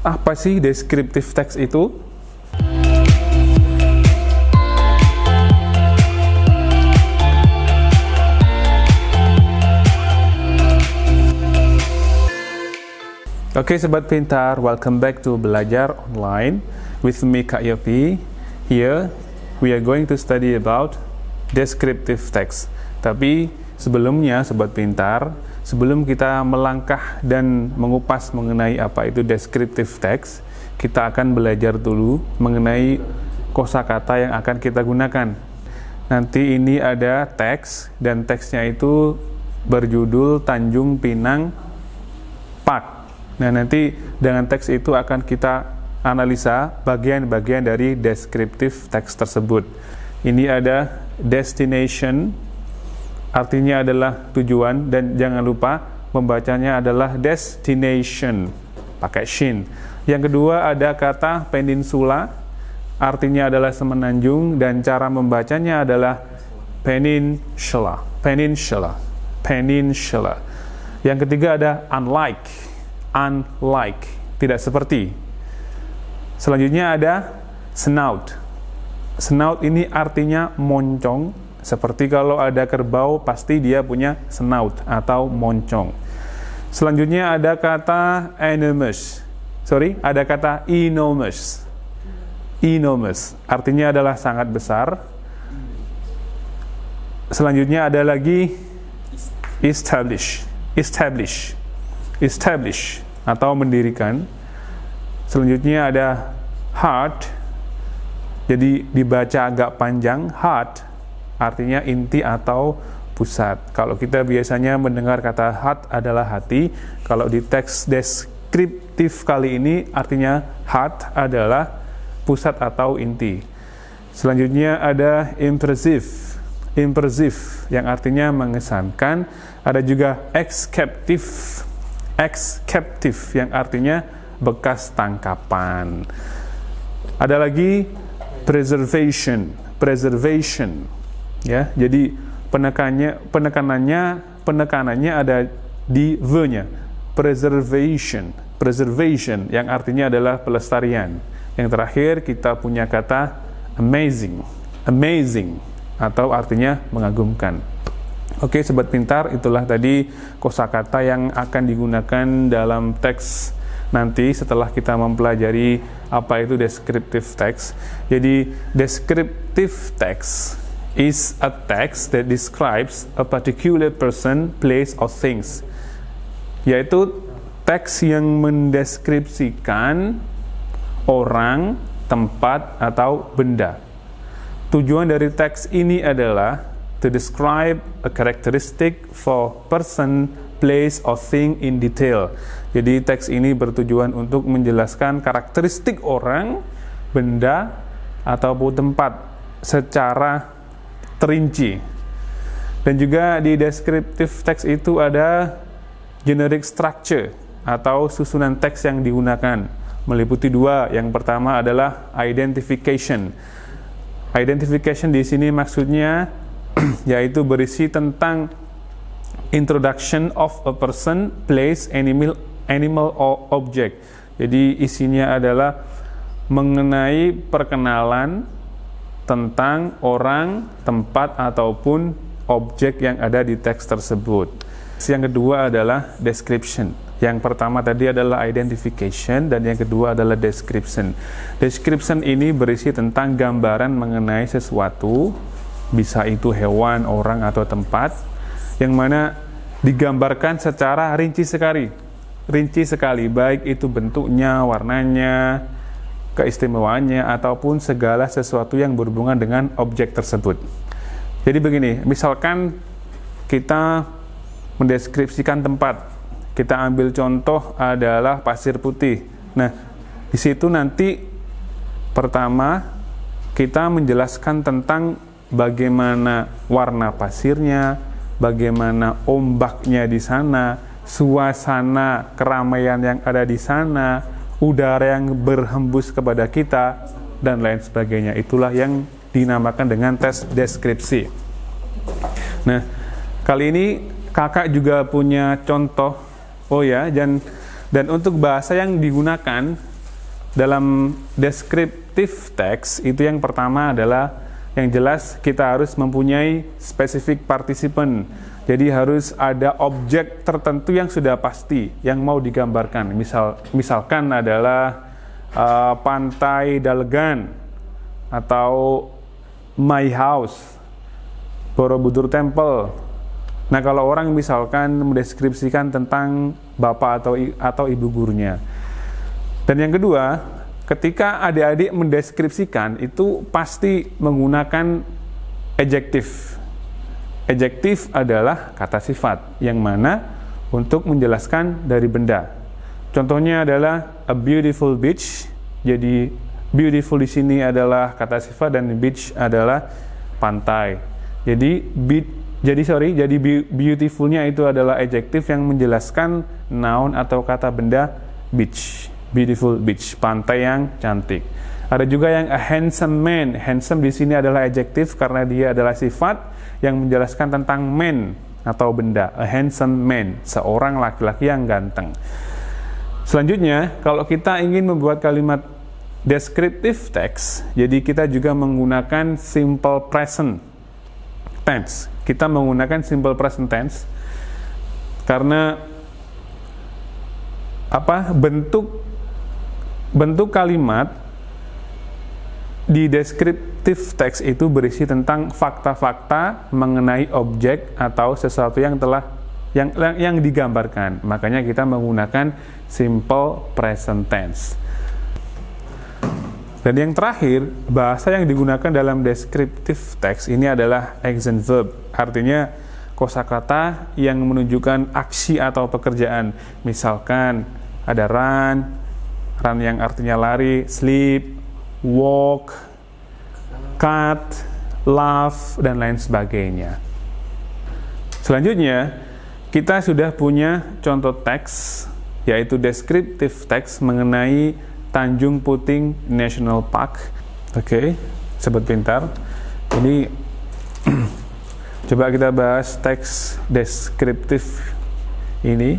Apa sih descriptive text itu? Oke Sobat Pintar, welcome back to Belajar Online with me Kak Yopi. Here we are going to study about descriptive text. Tapi sebelumnya Sobat Pintar, sebelum kita melangkah dan mengupas mengenai apa itu descriptive text, kita akan belajar dulu mengenai kosakata yang akan kita gunakan. Nanti ini ada teks dan teksnya itu berjudul Tanjung Pinang Park. Nah, nanti dengan teks itu akan kita analisa bagian-bagian dari descriptive text tersebut. Ini ada destination, artinya adalah tujuan, dan jangan lupa membacanya adalah destination, pakai shin. Yang kedua ada kata peninsula, artinya adalah semenanjung, dan cara membacanya adalah peninsula, peninsula, peninsula. Yang ketiga ada unlike, unlike, tidak seperti. Selanjutnya ada snout. Snout ini artinya moncong, seperti kalau ada kerbau pasti dia punya snout atau moncong. Selanjutnya ada kata enormous. Ada kata enormous. Enormous artinya adalah sangat besar. Selanjutnya ada lagi establish. Establish. Establish atau mendirikan. Selanjutnya ada heart, jadi dibaca agak panjang. Heart artinya inti atau pusat. Kalau kita biasanya mendengar kata heart adalah hati, kalau di teks deskriptif kali ini artinya heart adalah pusat atau inti. Selanjutnya ada impressive. Impressive yang artinya mengesankan. Ada juga ex-captive. Ex-captive yang artinya bekas tangkapan. Ada lagi preservation, preservation, ya. Jadi penekanannya ada di v-nya, preservation, preservation yang artinya adalah pelestarian. Yang terakhir kita punya kata amazing, amazing atau artinya mengagumkan. Oke Sobat Pintar, itulah tadi kosakata yang akan digunakan dalam teks nanti setelah kita mempelajari apa itu descriptive text. Jadi descriptive text is a text that describes a particular person, place, or things. Yaitu teks yang mendeskripsikan orang, tempat, atau benda. Tujuan dari teks ini adalah to describe a characteristic for person, place, or thing in detail. Jadi teks ini bertujuan untuk menjelaskan karakteristik orang, benda, ataupun tempat secara terinci. Dan juga di descriptive text itu ada generic structure atau susunan teks yang digunakan, meliputi dua. Yang pertama adalah identification. Identification di sini maksudnya yaitu berisi tentang introduction of a person, place, animal or object. Jadi isinya adalah mengenai perkenalan tentang orang, tempat, ataupun objek yang ada di teks tersebut. Yang kedua adalah description. Yang pertama tadi adalah identification, dan yang kedua adalah description. Description ini berisi tentang gambaran mengenai sesuatu, bisa itu hewan, orang, atau tempat, yang mana digambarkan secara rinci sekali, baik itu bentuknya, warnanya, keistimewaannya, ataupun segala sesuatu yang berhubungan dengan objek tersebut. Jadi begini, misalkan kita mendeskripsikan tempat, kita ambil contoh adalah pasir putih. Nah, di situ nanti pertama kita menjelaskan tentang bagaimana warna pasirnya, bagaimana ombaknya di sana, suasana keramaian yang ada di sana, udara yang berhembus kepada kita, dan lain sebagainya. Itulah yang dinamakan dengan tes deskripsi. Nah, kali ini kakak juga punya contoh. Oh ya, dan untuk bahasa yang digunakan dalam descriptive text itu yang pertama adalah yang jelas kita harus mempunyai specific participant. Jadi harus ada objek tertentu yang sudah pasti yang mau digambarkan. Misalkan adalah pantai Dalegan atau my house, Borobudur Temple. Nah, kalau orang misalkan mendeskripsikan tentang bapak atau ibu gurunya. Dan yang kedua, ketika adik-adik mendeskripsikan itu pasti menggunakan adjektif. Adjektif adalah kata sifat yang mana untuk menjelaskan dari benda. Contohnya adalah a beautiful beach. Jadi beautiful di sini adalah kata sifat dan beach adalah pantai. Jadi beautifulnya itu adalah adjektif yang menjelaskan noun atau kata benda beach. Beautiful beach, pantai yang cantik. Ada juga yang a handsome man. Handsome di sini adalah adjektif karena dia adalah sifat yang menjelaskan tentang man atau benda. A handsome man, seorang laki-laki yang ganteng. Selanjutnya, kalau kita ingin membuat kalimat descriptive text, jadi kita juga menggunakan simple present tense. Kita menggunakan simple present tense karena bentuk kalimat di descriptive text itu berisi tentang fakta-fakta mengenai objek atau sesuatu yang digambarkan. Makanya kita menggunakan simple present tense. Dan yang terakhir, bahasa yang digunakan dalam descriptive text ini adalah action verb. Artinya kosakata yang menunjukkan aksi atau pekerjaan. Misalkan ada run yang artinya lari, sleep, walk, cut, laugh, dan lain sebagainya. Selanjutnya, kita sudah punya contoh teks, yaitu descriptive text mengenai Tanjung Puting National Park. Oke, sobat pintar. Ini coba kita bahas teks deskriptif ini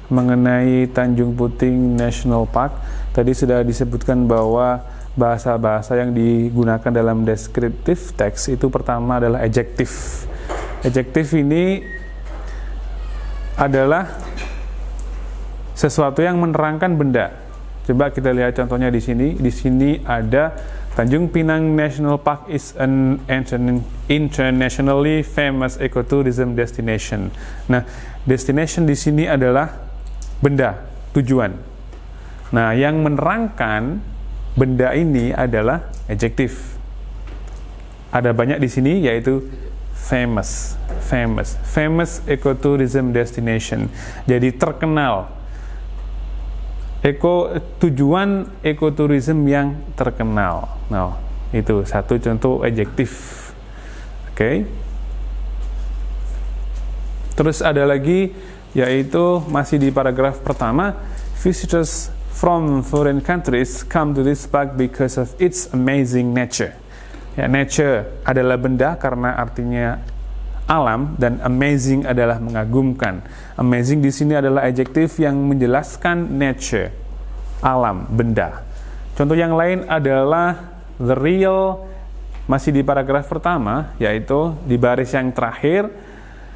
mengenai Tanjung Puting National Park. Tadi sudah disebutkan bahwa bahasa-bahasa yang digunakan dalam deskriptif teks itu pertama adalah adjektif. Adjektif ini adalah sesuatu yang menerangkan benda. Coba kita lihat contohnya di sini. Di sini ada Tanjung Pinang National Park is an internationally famous ecotourism destination. Nah, destination di sini adalah benda, tujuan. Nah, yang menerangkan benda ini adalah adjektif. Ada banyak di sini, yaitu famous ecotourism destination. Jadi terkenal. Tujuan ekoturism yang terkenal. Nah, itu satu contoh adjektif. Oke. Terus ada lagi, yaitu masih di paragraf pertama, visitors from foreign countries come to this park because of its amazing nature. Ya, nature adalah benda karena artinya alam, dan amazing adalah mengagumkan. Amazing di sini adalah adjektif yang menjelaskan nature, alam, benda. Contoh yang lain adalah the real, masih di paragraf pertama, yaitu di baris yang terakhir.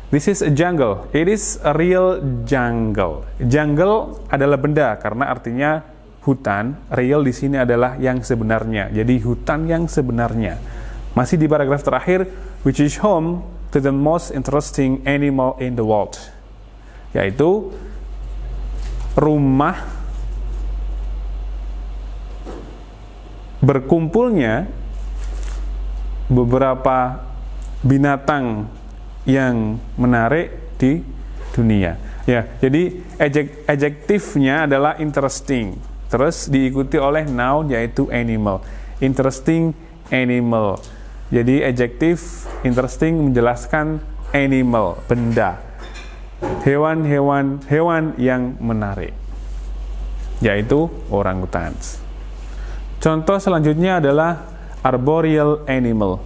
This is a jungle. It is a real jungle. Jungle adalah benda karena artinya hutan. Real di sini adalah yang sebenarnya. Jadi hutan yang sebenarnya. Masih di paragraf terakhir, which is home to the most interesting animal in the world, yaitu rumah berkumpulnya beberapa binatang yang menarik di dunia. Ya, jadi adjektifnya adalah interesting, terus diikuti oleh noun yaitu animal. Interesting animal. Jadi adjektif interesting menjelaskan animal, benda. Hewan yang menarik, yaitu orangutan. Contoh selanjutnya adalah arboreal animal.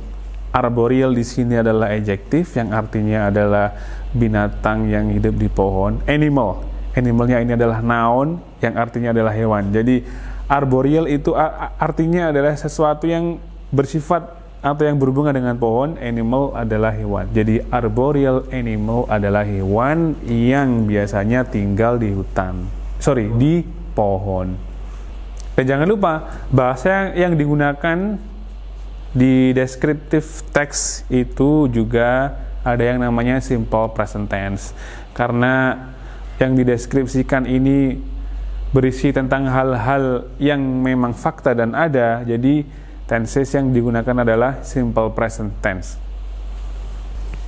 Arboreal di sini adalah adjektif yang artinya adalah binatang yang hidup di pohon. Animalnya ini adalah noun yang artinya adalah hewan. Jadi Arboreal itu artinya adalah sesuatu yang bersifat atau yang berhubungan dengan pohon. Animal adalah hewan. Jadi arboreal animal adalah hewan yang biasanya tinggal di hutan. Di pohon. Dan jangan lupa bahasa yang digunakan di descriptive text itu juga ada yang namanya simple present tense. Karena yang dideskripsikan ini berisi tentang hal-hal yang memang fakta dan ada, jadi tenses yang digunakan adalah simple present tense.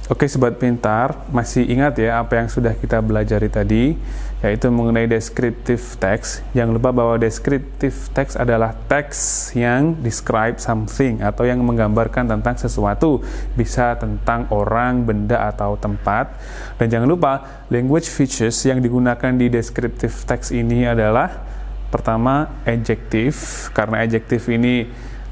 Oke sobat pintar, masih ingat ya apa yang sudah kita belajari tadi, yaitu mengenai descriptive text. Jangan lupa bahwa descriptive text adalah teks yang describe something atau yang menggambarkan tentang sesuatu, bisa tentang orang, benda, atau tempat. Dan jangan lupa language features yang digunakan di descriptive text ini adalah pertama adjective, karena adjective ini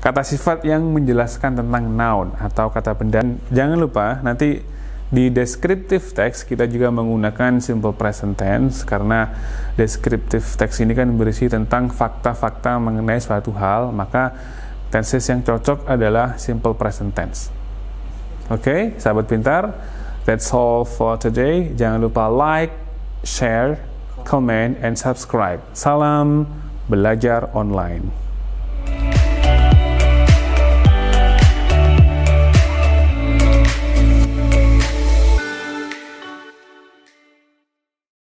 kata sifat yang menjelaskan tentang noun atau kata benda. Jangan lupa nanti di descriptive text kita juga menggunakan simple present tense, karena descriptive text ini kan berisi tentang fakta-fakta mengenai suatu hal, maka tenses yang cocok adalah simple present tense. Oke, sahabat pintar, that's all for today. Jangan lupa like, share, comment, and subscribe. Salam belajar online.